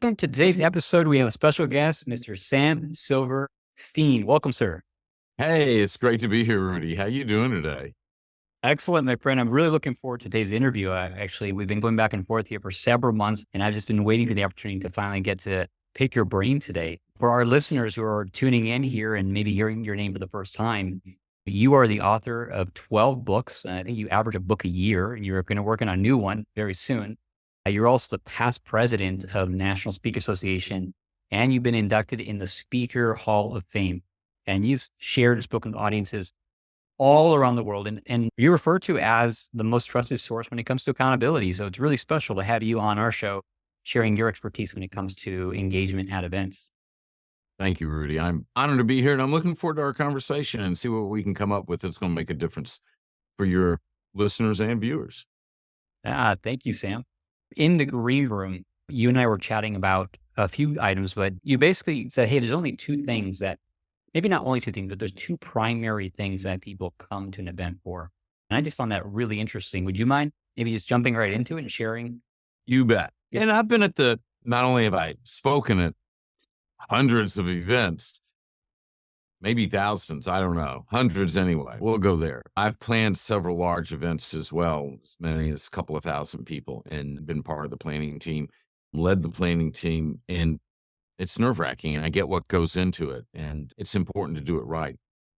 Welcome to today's episode. We have a special guest, Mr. Sam Silverstein. Welcome, sir. Hey, it's great to be here, Rudy. How you doing today? Excellent, my friend. I'm really looking forward to today's interview. We've been going back and forth here for several months, and I've just been waiting for the opportunity to finally get to pick your brain today. For our listeners who are tuning in here and maybe hearing your name for the first time, you are the author of 12 books. I think you average a book a year, and you're going to work on a new one very soon. You're also the past president of National Speaker Association, and you've been inducted in the Speaker Hall of Fame. And you've shared this book with audiences all around the world. And you're referred to as the most trusted source when it comes to accountability. So it's really special to have you on our show sharing your expertise when it comes to engagement at events. Thank you, Rudy. I'm honored to be here, and I'm looking forward to our conversation and see what we can come up with that's going to make a difference for your listeners and viewers. Thank you, Sam. In the green room, you and I were chatting about a few items, but you basically said, hey, there's only two things that, maybe not only two things, but there's two primary things that people come to an event for. And I just found that really interesting. Would you mind maybe just jumping right into it and sharing? You bet. Yes. And I've been not only have I spoken at hundreds of events, maybe thousands, I don't know, hundreds anyway. We'll go there. I've planned several large events as well, as many as a couple of thousand people, and been part of the planning team, led the planning team, and it's nerve-wracking, and I get what goes into it, and it's important to do it right.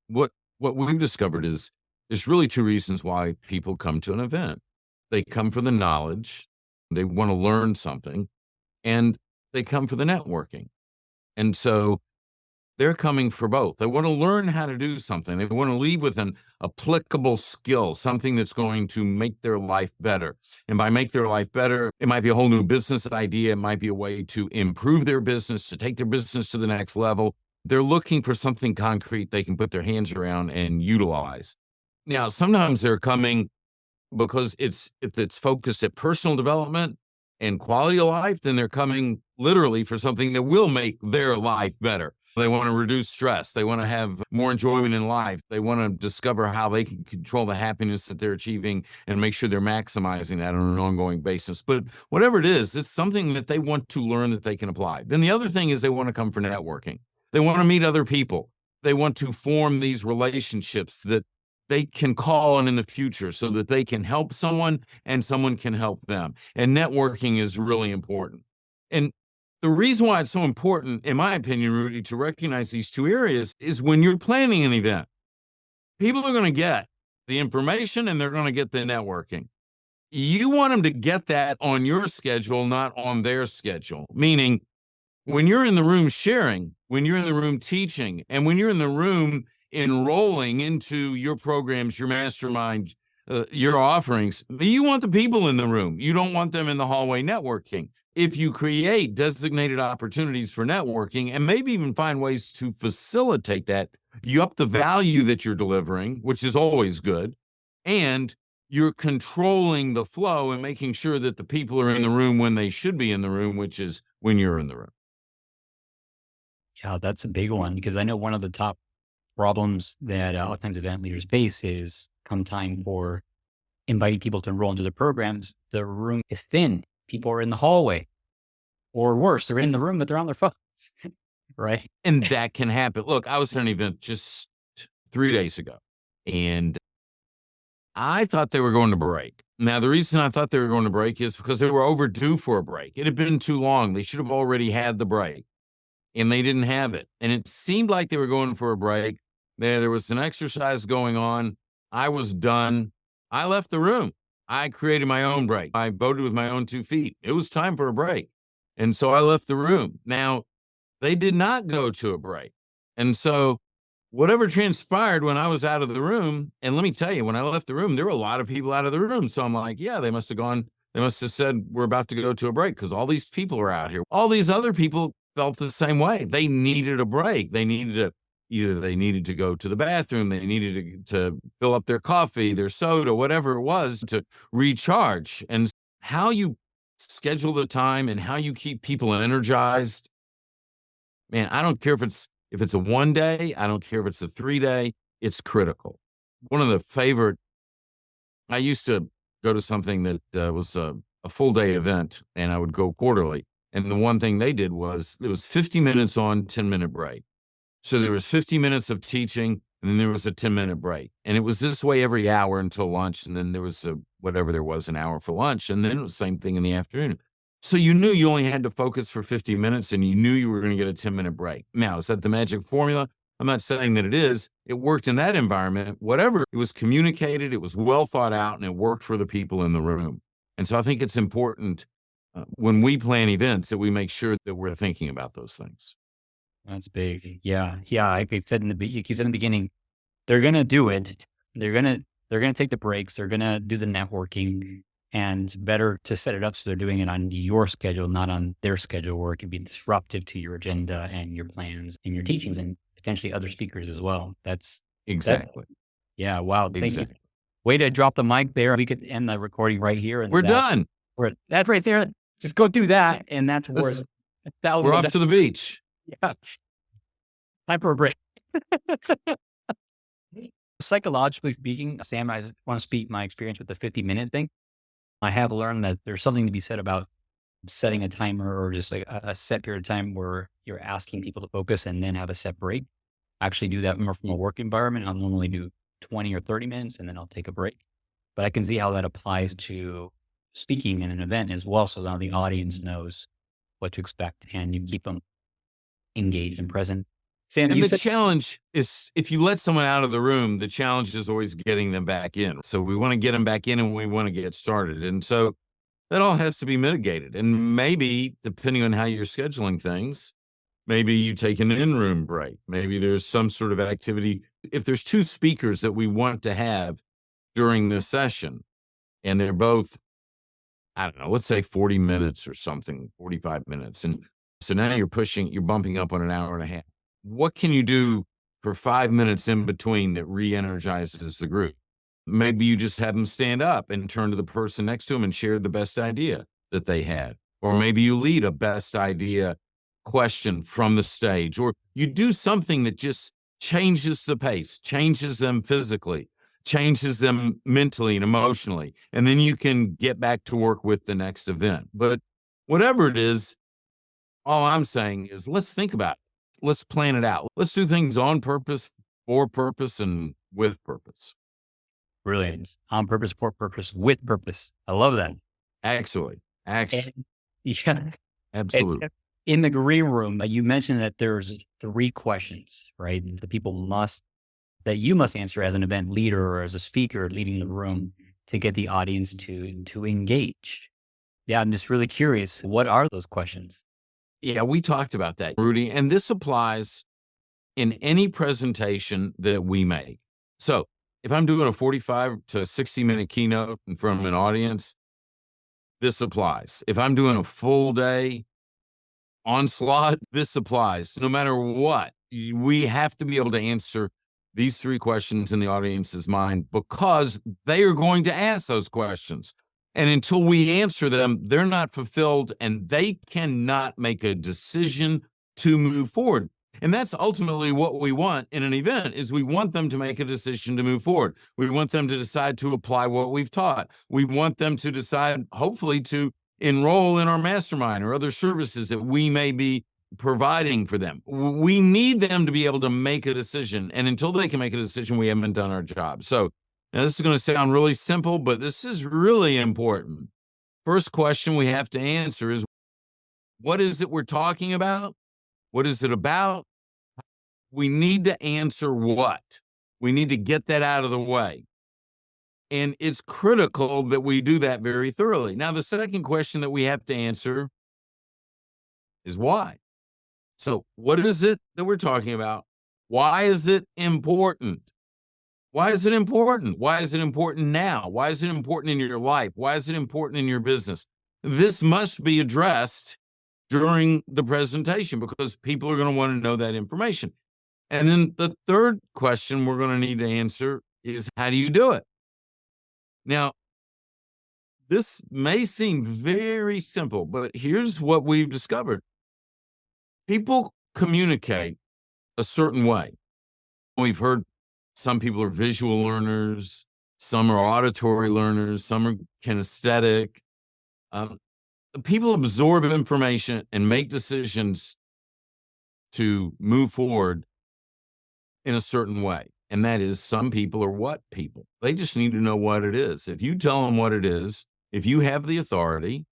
What we've discovered is there's really two reasons why people come to an event. They come for the knowledge, they want to learn something, and they come for the networking. And so they're coming for both. They want to learn how to do something. They want to leave with an applicable skill, something that's going to make their life better. And by make their life better, it might be a whole new business idea. It might be a way to improve their business, to take their business to the next level. They're looking for something concrete they can put their hands around and utilize. Now, sometimes they're coming because if it's focused at personal development and quality of life, then they're coming literally for something that will make their life better. They want to reduce stress. They want to have more enjoyment in life. They want to discover how they can control the happiness that they're achieving and make sure they're maximizing that on an ongoing basis. But whatever it is, it's something that they want to learn that they can apply. Then the other thing is they want to come for networking. They want to meet other people. They want to form these relationships that they can call on in the future so that they can help someone and someone can help them. And networking is really important. And the reason why it's so important, in my opinion, Rudy, to recognize these two areas is when you're planning an event, people are going to get the information and they're going to get the networking. You want them to get that on your schedule, not on their schedule. Meaning, when you're in the room sharing, when you're in the room teaching, and when you're in the room enrolling into your programs, your mastermind, your offerings, you want the people in the room. You don't want them in the hallway networking. If you create designated opportunities for networking and maybe even find ways to facilitate that, you up the value that you're delivering, which is always good, and you're controlling the flow and making sure that the people are in the room when they should be in the room, which is when you're in the room. Yeah, that's a big one because I know one of the top problems that a lot of times event leaders face is come time for inviting people to enroll into the programs, the room is thin. People are in the hallway, or worse, they're in the room, but they're on their phones, right? And that can happen. Look, I was at an event just 3 days ago, and I thought they were going to break. Now, the reason I thought they were going to break is because they were overdue for a break. It had been too long. They should have already had the break, and they didn't have it. And it seemed like they were going for a break. There was an exercise going on. I was done. I left the room. I created my own break. I voted with my own 2 feet. It was time for a break. And so I left the room. Now, they did not go to a break. And so whatever transpired when I was out of the room, and let me tell you, when I left the room, there were a lot of people out of the room. So I'm like, yeah, they must have said, we're about to go to a break because all these people are out here. All these other people felt the same way. They needed a break. Either they needed to go to the bathroom, they needed to fill up their coffee, their soda, whatever it was to recharge. And how you schedule the time and how you keep people energized, man, I don't care if it's a 1 day, I don't care if it's a 3 day, it's critical. One of the favorite, I used to go to something that was a full day event, and I would go quarterly. And the one thing they did was it was 50 minutes on, 10-minute break. So there was 50 minutes of teaching, and then there was a 10-minute break. And it was this way every hour until lunch. And then there was whatever there was, an hour for lunch. And then it was the same thing in the afternoon. So you knew you only had to focus for 50 minutes and you knew you were going to get a 10-minute break. Now, is that the magic formula? I'm not saying that it is. It worked in that environment. Whatever, it was communicated, it was well thought out, and it worked for the people in the room. And so I think it's important when we plan events that we make sure that we're thinking about those things. That's big. Yeah. Yeah. Like I said you said in the beginning, they're going to do it. They're going to take the breaks. They're going to do the networking, and better to set it up so they're doing it on your schedule, not on their schedule, where it can be disruptive to your agenda and your plans and your teachings and potentially other speakers as well. That, Exactly. yeah. Wow. Thank you. Exactly. Way to drop the mic there. We could end the recording right here. And We're done. That's right there. Just go do that. And that's worth thousands. We're off to the beach. Yeah. Time for a break. Psychologically speaking, Sam, I just want to speak my experience with the 50-minute thing. I have learned that there's something to be said about setting a timer, or just like a set period of time where you're asking people to focus and then have a set break. I actually do that more from a work environment. I'll normally do 20 or 30 minutes and then I'll take a break. But I can see how that applies to speaking in an event as well. So now the audience knows what to expect and you keep them engaged and present. Sam, and the challenge is, if you let someone out of the room, the challenge is always getting them back in. So we want to get them back in and we want to get started. And so that all has to be mitigated. And maybe, depending on how you're scheduling things, maybe you take an in-room break. Maybe there's some sort of activity. If there's two speakers that we want to have during this session, and they're both, I don't know, let's say 40 minutes or something, 45 minutes. And so now you're bumping up on an hour and a half. What can you do for 5 minutes in between that re-energizes the group? Maybe you just have them stand up and turn to the person next to them and share the best idea that they had. Or maybe you lead a best idea question from the stage, or you do something that just changes the pace, changes them physically, changes them mentally and emotionally. And then you can get back to work with the next event. But whatever it is, all I'm saying is let's think about it. Let's plan it out. Let's do things on purpose, for purpose, and with purpose. Brilliant. On purpose, for purpose, with purpose. I love that. Actually. Yeah. Absolutely. In the green room, you mentioned that there's 3 questions, right? That you must answer as an event leader or as a speaker leading the room to get the audience to engage. Yeah, I'm just really curious. What are those questions? Yeah, we talked about that, Rudy, and this applies in any presentation that we make. So if I'm doing a 45 to 60-minute keynote in front of an audience, this applies. If I'm doing a full day onslaught, this applies. No matter what, we have to be able to answer these 3 questions in the audience's mind, because they are going to ask those questions. And until we answer them, they're not fulfilled and they cannot make a decision to move forward. And that's ultimately what we want in an event, is we want them to make a decision to move forward. We want them to decide to apply what we've taught. We want them to decide, hopefully, to enroll in our mastermind or other services that we may be providing for them. We need them to be able to make a decision. And until they can make a decision, we haven't done our job. So now, this is going to sound really simple, but this is really important. First question we have to answer is, what is it we're talking about? What is it about? We need to answer what. We need to get that out of the way. And it's critical that we do that very thoroughly. Now, the second question that we have to answer is why. So what is it that we're talking about? Why is it important? Why is it important? Why is it important now? Why is it important in your life? Why is it important in your business? This must be addressed during the presentation, because people are going to want to know that information. And then the third question we're going to need to answer is, how do you do it? Now, this may seem very simple, but here's what we've discovered. People communicate a certain way. We've heard some people are visual learners, some are auditory learners, some are kinesthetic. People absorb information and make decisions to move forward in a certain way. And that is, some people are what people. They just need to know what it is. If you tell them what it is, if you have the authority,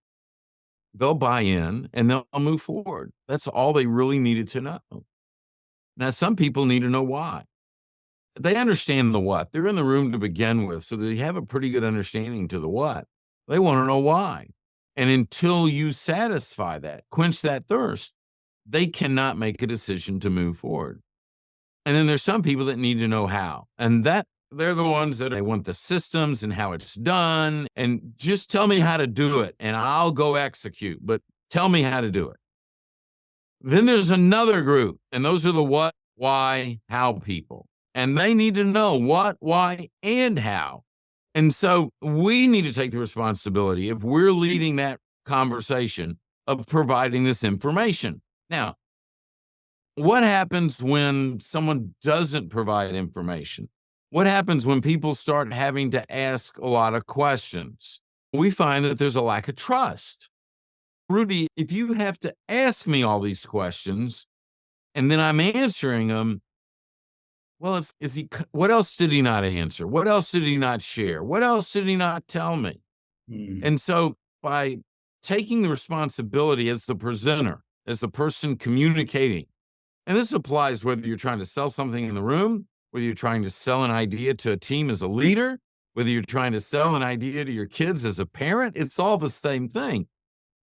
they'll buy in and they'll move forward. That's all they really needed to know. Now, some people need to know why. They understand the what. They're in the room to begin with, so they have a pretty good understanding to the what. They want to know why. And until you satisfy that, quench that thirst, they cannot make a decision to move forward. And then there's some people that need to know how. And that they're the ones that they want the systems and how it's done. And just tell me how to do it and I'll go execute, but tell me how to do it. Then there's another group, and those are the what, why, how people. And they need to know what, why, and how. And so we need to take the responsibility, if we're leading that conversation, of providing this information. Now, what happens when someone doesn't provide information? What happens when people start having to ask a lot of questions? We find that there's a lack of trust. Rudy, if you have to ask me all these questions and then I'm answering them, well, what else did he not answer? What else did he not share? What else did he not tell me? And so by taking the responsibility as the presenter, as the person communicating, and this applies whether you're trying to sell something in the room, whether you're trying to sell an idea to a team as a leader, whether you're trying to sell an idea to your kids as a parent, it's all the same thing.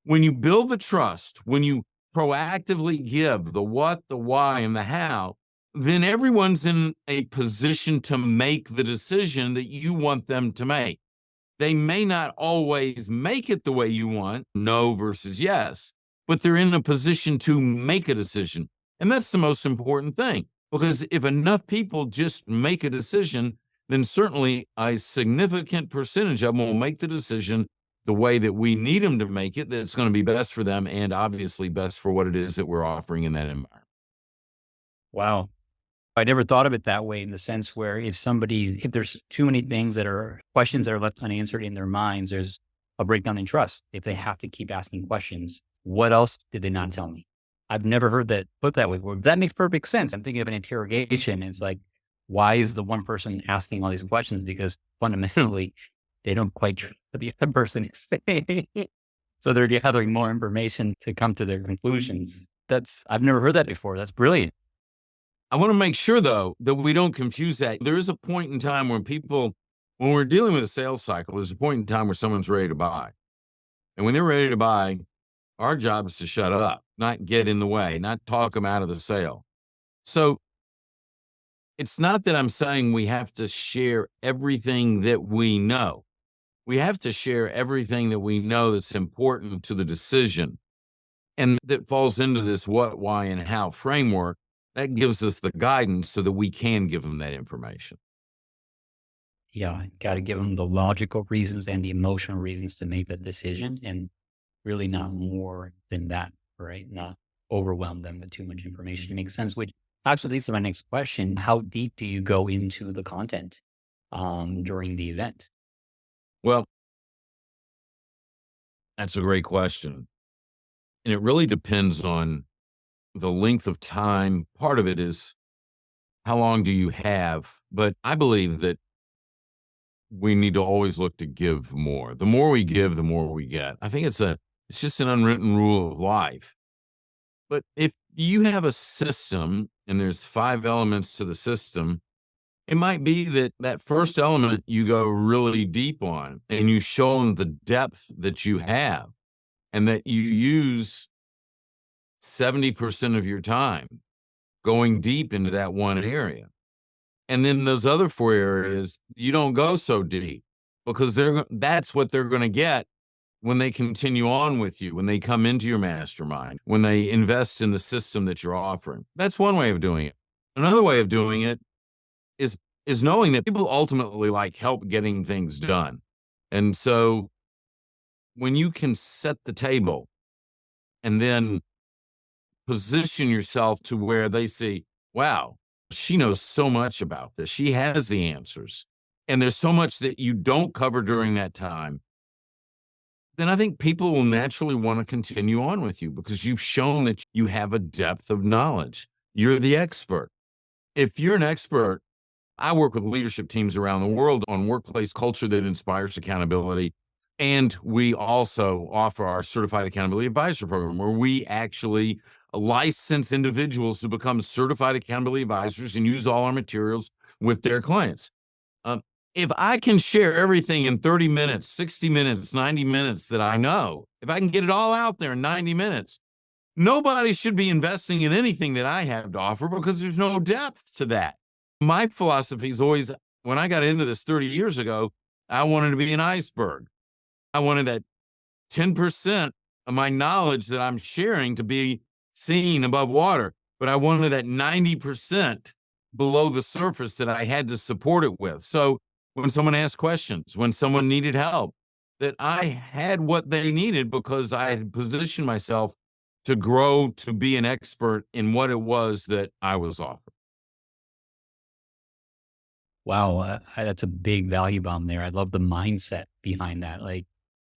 When you build the trust, when you proactively give the what, the why, and the how, then everyone's in a position to make the decision that you want them to make. They may not always make it the way you want, no versus yes, but they're in a position to make a decision. And that's the most important thing, because if enough people just make a decision, then certainly a significant percentage of them will make the decision the way that we need them to make it, that's going to be best for them and obviously best for what it is that we're offering in that environment. Wow. I never thought of it that way, in the sense where if there's too many things that are questions that are left unanswered in their minds, there's a breakdown in trust. If they have to keep asking questions, what else did they not tell me? I've never heard that put that way. Well, that makes perfect sense. I'm thinking of an interrogation. It's like, why is the one person asking all these questions? Because fundamentally, they don't quite trust what the other person is saying. So they're gathering more information to come to their conclusions. I've never heard that before. That's brilliant. I want to make sure, though, that we don't confuse that. There is a point in time when we're dealing with a sales cycle, there's a point in time where someone's ready to buy. And when they're ready to buy, our job is to shut up, not get in the way, not talk them out of the sale. So it's not that I'm saying we have to share everything that we know. We have to share everything that we know that's important to the decision, and that falls into this what, why, and how framework. That gives us the guidance so that we can give them that information. Yeah, got to give them the logical reasons and the emotional reasons to make the decision, and really not more than that, right? Not overwhelm them with too much information. It makes sense, which actually leads to my next question. How deep do you go into the content during the event? Well, that's a great question. And it really depends on the length of time. Part of it is how long do you have? But I believe that we need to always look to give more. The more we give, the more we get. I think it's just an unwritten rule of life. But if you have a system and there's 5 elements to the system, it might be that first element you go really deep on and you show them the depth that you have, and that you use 70% of your time going deep into that one area. And then those other 4 areas, you don't go so deep, because that's what they're going to get when they continue on with you, when they come into your mastermind, when they invest in the system that you're offering. That's one way of doing it. Another way of doing it is knowing that people ultimately like help getting things done. And so when you can set the table and then position yourself to where they see, wow, she knows so much about this. She has the answers. And there's so much that you don't cover during that time. then I think people will naturally want to continue on with you because you've shown that you have a depth of knowledge. You're the expert. If you're an expert, I work with leadership teams around the world on workplace culture that inspires accountability. And we also offer our certified accountability advisor program where we actually license individuals to become certified accountability advisors and use all our materials with their clients. Um, if I can share everything in 30 minutes, 60 minutes, 90 minutes that I know, if I can get it all out there in 90 minutes, nobody should be investing in anything that I have to offer because there's no depth to that. My philosophy is always, when I got into this 30 years ago, I wanted to be an iceberg. I wanted that 10% of my knowledge that I'm sharing to be seen above water, but I wanted that 90% below the surface that I had to support it with. So when someone asked questions, when someone needed help, that I had what they needed because I had positioned myself to grow to be an expert in what it was that I was offering. Wow, that's a big value bomb there. I love the mindset behind that, like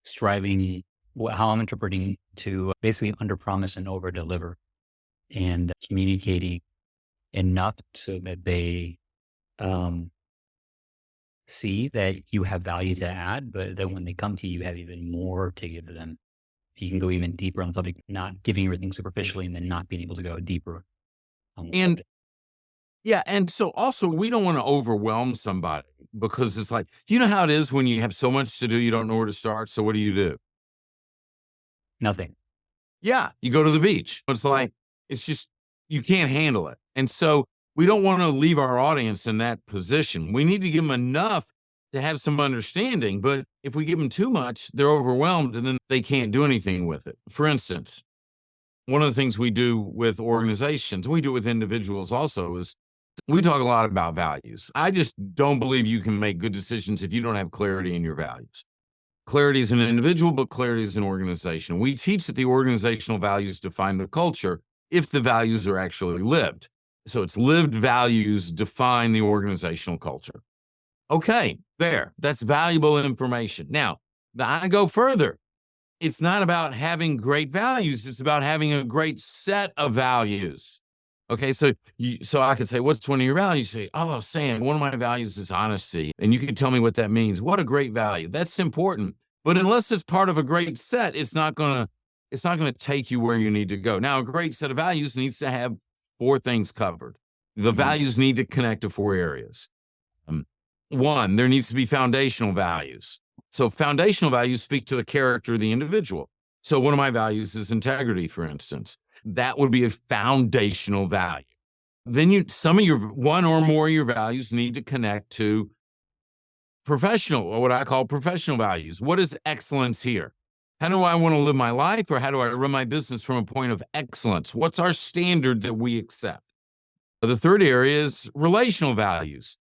striving, how I'm interpreting to basically under promise and over deliver and communicating enough so that they um, see that you have value to add, but then when they come to you, you have even more to give them. You can go even deeper on the subject, not giving everything superficially and then not being able to go deeper on the And subject. yeah, and so also we don't want to overwhelm somebody because it's like, you know how it is when you have so much to do, you don't know where to start. So what do? Nothing. Yeah, you go to the beach. It's like, it's just, you can't handle it. And so we don't want to leave our audience in that position. We need to give them enough to have some understanding. But if we give them too much, they're overwhelmed and then they can't do anything with it. For instance, one of the things we do with organizations, we do with individuals also, is we talk a lot about values. I just don't believe you can make good decisions if you don't have clarity in your values. Clarity is an individual, but clarity is an organization. We teach that the organizational values define the culture if the values are actually lived. So it's lived values define the organizational culture. Okay, there. That's valuable information. Now, I go further. It's not about having great values. It's about having a great set of values. Okay, so I could say, what's one of your values? You say, oh, Sam, one of my values is honesty. And you can tell me what that means. What a great value. That's important. But unless it's part of a great set, it's not gonna take you where you need to go. Now, a great set of values needs to have four things covered. The Mhm. values need to connect to four areas. Um, One, there needs to be foundational values. So foundational values speak to the character of the individual. So one of my values is integrity, for instance. That would be a foundational value. Then some of your one or more of your values need to connect to professional, or what I call professional values. What is excellence here? How do I want to live my life, or how do I run my business from a point of excellence? What's our standard that we accept? The third area is relational values.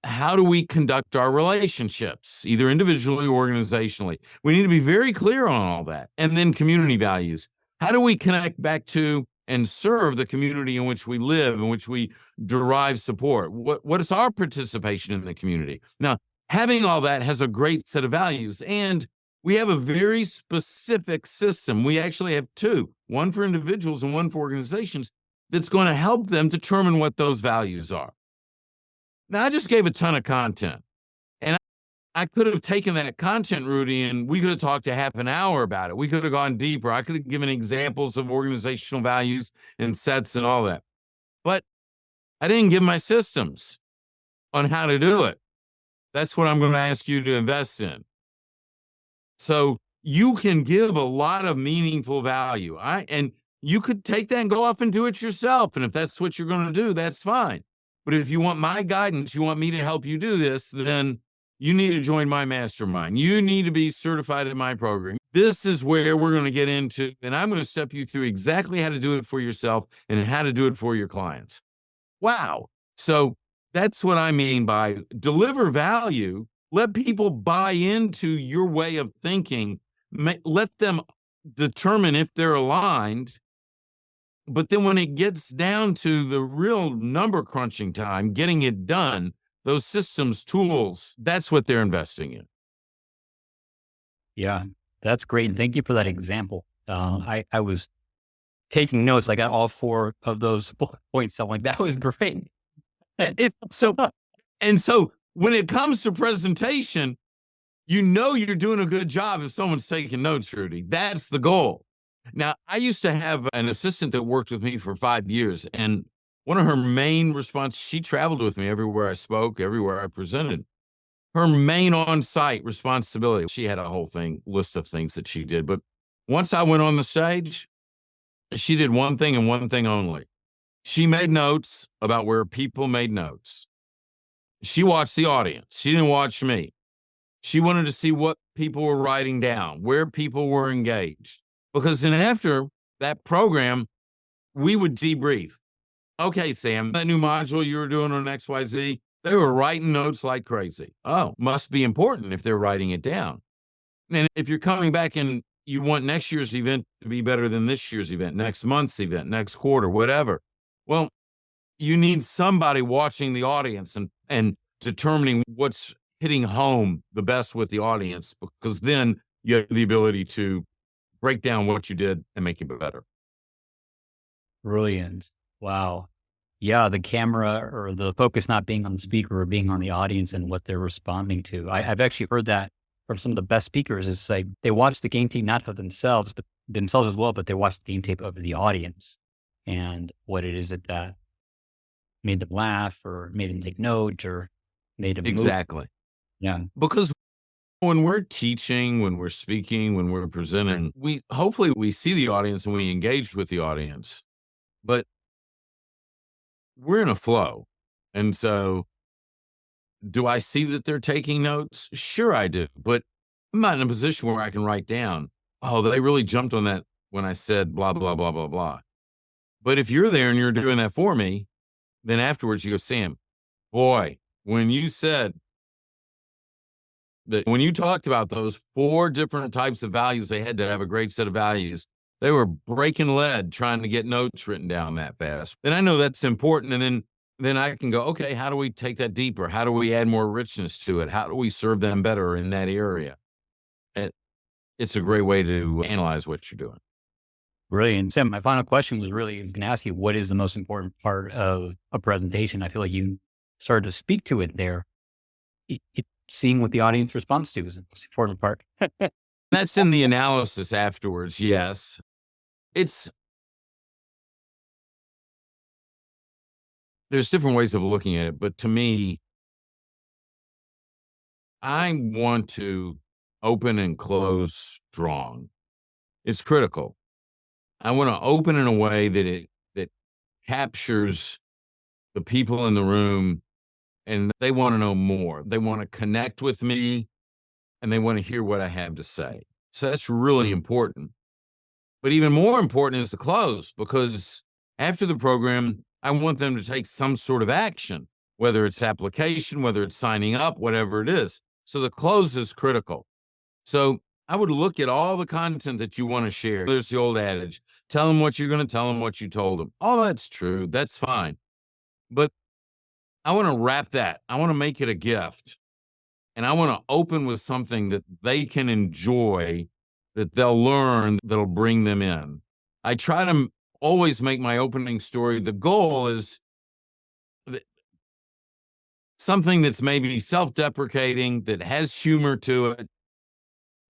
How do we conduct our relationships, either individually or organizationally? We need to be very clear on all that. And then community values. How do we connect back to and serve the community in which we live, in which we derive support? What is our participation in the community? Now, having all that has a great set of values. And we have a very specific system. We actually have two, one for individuals and one for organizations, that's going to help them determine what those values are. Now, I just gave a ton of content, and I could have taken that content, Rudy, and we could have talked a half an hour about it. We could have gone deeper. I could have given examples of organizational values and sets and all that. But I didn't give my systems on how to do it. That's what I'm going to ask you to invest in. So you can give a lot of meaningful value. And you could take that and go off and do it yourself. And if that's what you're going to do, that's fine. But if you want my guidance, you want me to help you do this, then you need to join my mastermind. You need to be certified in my program. This is where we're going to get into, and I'm going to step you through exactly how to do it for yourself and how to do it for your clients. Wow. So that's what I mean by deliver value. Let people buy into your way of thinking. Let them determine if they're aligned. But then when it gets down to the real number crunching time, getting it done, those systems, tools, that's what they're investing in. Yeah, That's great. And thank you for that example. I was taking notes. I got all four of those points. I'm like, that was great. If so, and so when it comes to presentation, you know you're doing a good job if someone's taking notes, Rudy. That's the goal. Now, I used to have an assistant that worked with me for 5 years, and one of her main responses, she traveled with me everywhere I spoke, everywhere I presented. Her main on-site responsibility, she had a whole list of things that she did. But once I went on the stage, she did one thing and one thing only. She made notes about where people made notes. She watched the audience. She didn't watch me. She wanted to see what people were writing down, where people were engaged. Because then after that program, we would debrief. Okay, Sam, that new module you were doing on XYZ, they were writing notes like crazy. Oh, must be important if they're writing it down. And if you're coming back and you want next year's event to be better than this year's event, next month's event, next quarter, whatever. Well, you need somebody watching the audience and determining what's hitting home the best with the audience, because then you have the ability to break down what you did and make it better. Brilliant. Wow. Yeah, the camera or the focus not being on the speaker or being on the audience and what they're responding to. I've actually heard that from some of the best speakers is like they watch the game tape not for themselves, but themselves as well, but they watch the game tape of the audience and what it is that made them laugh or made them take note or made them move. Exactly. Yeah. Because when we're teaching, when we're speaking, when we're presenting, we hopefully we see the audience and we engage with the audience, but we're in a flow. And so do I see that they're taking notes? Sure I do, but I'm not in a position where I can write down, oh, they really jumped on that when I said blah, blah, blah, blah, blah. But if you're there and you're doing that for me, then afterwards you go, Sam, boy, when you said that, when you talked about those 4 different types of values, they had to have a great set of values. They were breaking lead trying to get notes written down that fast. And I know that's important. And then I can go, okay, how do we take that deeper? How do we add more richness to it? How do we serve them better in that area? It, it's a great way to analyze what you're doing. Brilliant. Sam, my final question was really going to ask you, what is the most important part of a presentation? I feel like you started to speak to it there. Seeing what the audience responds to is the most important part. That's in the analysis afterwards. Yes. There's different ways of looking at it, but to me, I want to open and close strong. It's critical. I want to open in a way that captures the people in the room and they want to know more. They want to connect with me and they want to hear what I have to say. So that's really important. But even more important is the close, because after the program, I want them to take some sort of action, whether it's application, whether it's signing up, whatever it is. So the close is critical. So I would look at all the content that you want to share. There's the old adage, tell them what you're going to tell them, what you told them. All that's true. That's fine. But I want to wrap that. I want to make it a gift. And I want to open with something that they can enjoy, that they'll learn, that'll bring them in. I try to always make my opening story. The goal is something that's maybe self-deprecating, that has humor to it,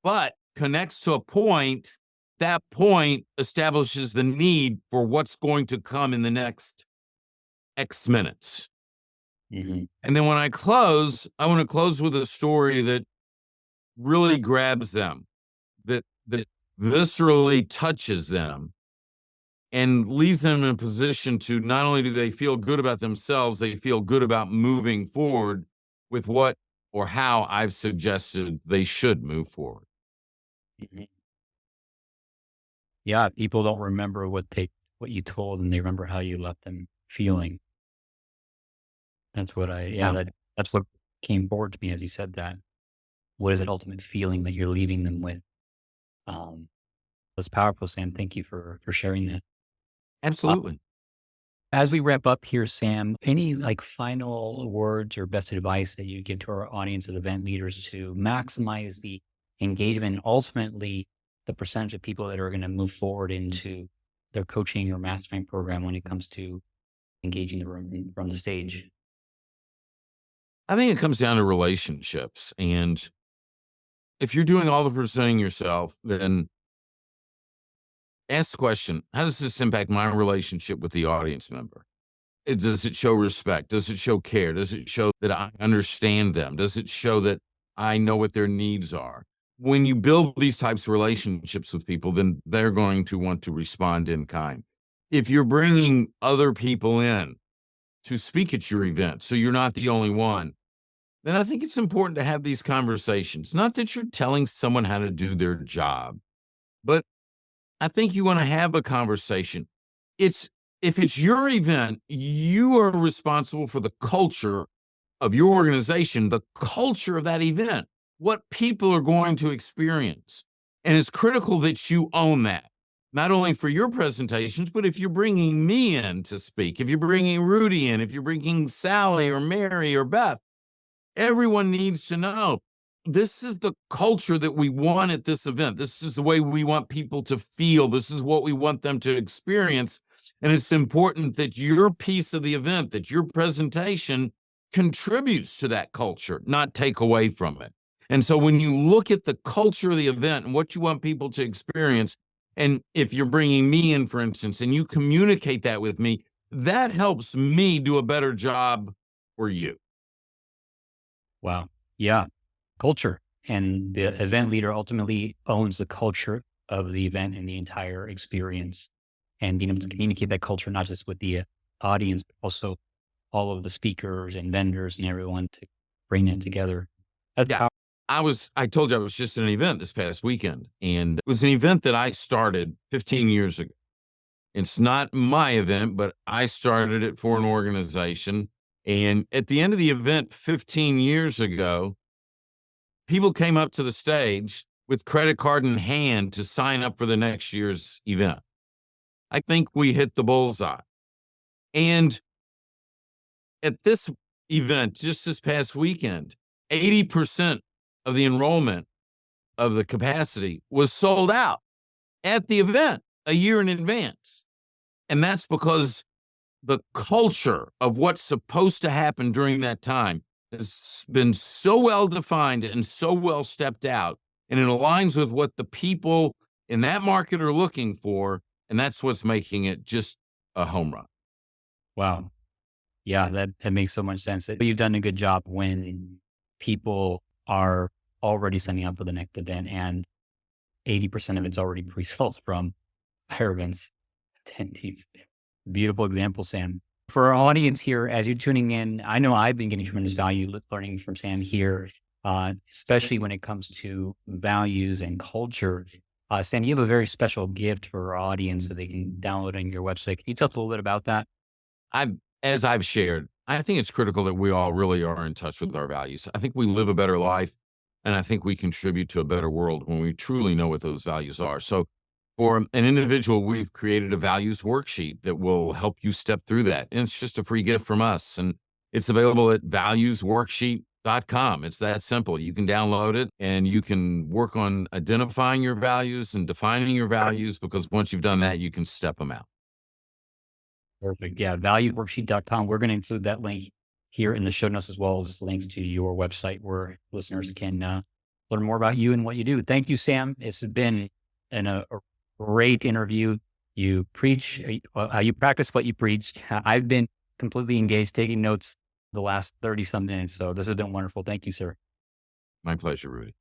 but connects to a point. That point establishes the need for what's going to come in the next X minutes. Mm-hmm. And then when I close, I want to close with a story that really grabs them, that viscerally touches them and leaves them in a position to not only do they feel good about themselves, they feel good about moving forward with what or how I've suggested they should move forward. Mm-hmm. Yeah, people don't remember what you told them. They remember how you left them feeling. That's what that's what came forward to me as you said that. What is that ultimate feeling that you're leaving them with? That's powerful, Sam. Thank you for sharing that. Absolutely. As we wrap up here, Sam, any like final words or best advice that you give to our audience as event leaders to maximize the engagement, and ultimately the percentage of people that are going to move forward into their coaching or mastermind program when it comes to engaging the room from the stage? I think it comes down to relationships. And if you're doing all the presenting yourself, then ask the question, how does this impact my relationship with the audience member? Does it show respect? Does it show care? Does it show that I understand them? Does it show that I know what their needs are? When you build these types of relationships with people, then they're going to want to respond in kind. If you're bringing other people in to speak at your event, so you're not the only one, then I think it's important to have these conversations. Not that you're telling someone how to do their job, but I think you want to have a conversation. It's If it's your event, you are responsible for the culture of your organization, the culture of that event, what people are going to experience. And it's critical that you own that, not only for your presentations, but if you're bringing me in to speak, if you're bringing Rudy in, if you're bringing Sally or Mary or Beth, everyone needs to know this is the culture that we want at this event. This is the way we want people to feel. This is what we want them to experience. And it's important that your piece of the event, that your presentation contributes to that culture, not take away from it. And so when you look at the culture of the event and what you want people to experience, and if you're bringing me in, for instance, and you communicate that with me, that helps me do a better job for you. Wow. Yeah. Culture. And the event leader ultimately owns the culture of the event and the entire experience, and being able to communicate that culture, not just with the audience, but also all of the speakers and vendors and everyone to bring it together. That's Yeah. powerful. I told you I was just at an event this past weekend, and it was an event that I started 15 years ago. It's not my event, but I started it for an organization. And at the end of the event 15 years ago, people came up to the stage with credit card in hand to sign up for the next year's event. I think we hit the bullseye. And at this event, just this past weekend, 80% of the enrollment of the capacity was sold out at the event a year in advance. And that's because the culture of what's supposed to happen during that time has been so well defined and so well stepped out. And it aligns with what the people in that market are looking for. And that's what's making it just a home run. Wow. Yeah, that makes so much sense. You've done a good job when people are already signing up for the next event and 80% of it's already pre-sold from prior events attendees. Beautiful example, Sam. For our audience here, as you're tuning in, I know I've been getting tremendous value learning from Sam here, especially when it comes to values and culture. Sam, you have a very special gift for our audience that they can download on your website. Can you tell us a little bit about that? As I've shared, I think it's critical that we all really are in touch with our values. I think we live a better life, and I think we contribute to a better world when we truly know what those values are. So for an individual, we've created a values worksheet that will help you step through that. And it's just a free gift from us. And it's available at valuesworksheet.com. It's that simple. You can download it and you can work on identifying your values and defining your values, because once you've done that, you can step them out. Perfect. Yeah, valueworksheet.com. We're going to include that link here in the show notes, as well as links to your website where listeners can learn more about you and what you do. Thank you, Sam. It's been a great interview. You preach, you practice what you preach. I've been completely engaged, taking notes the last 30 some minutes. So this has been wonderful. Thank you, sir. My pleasure, Rudy.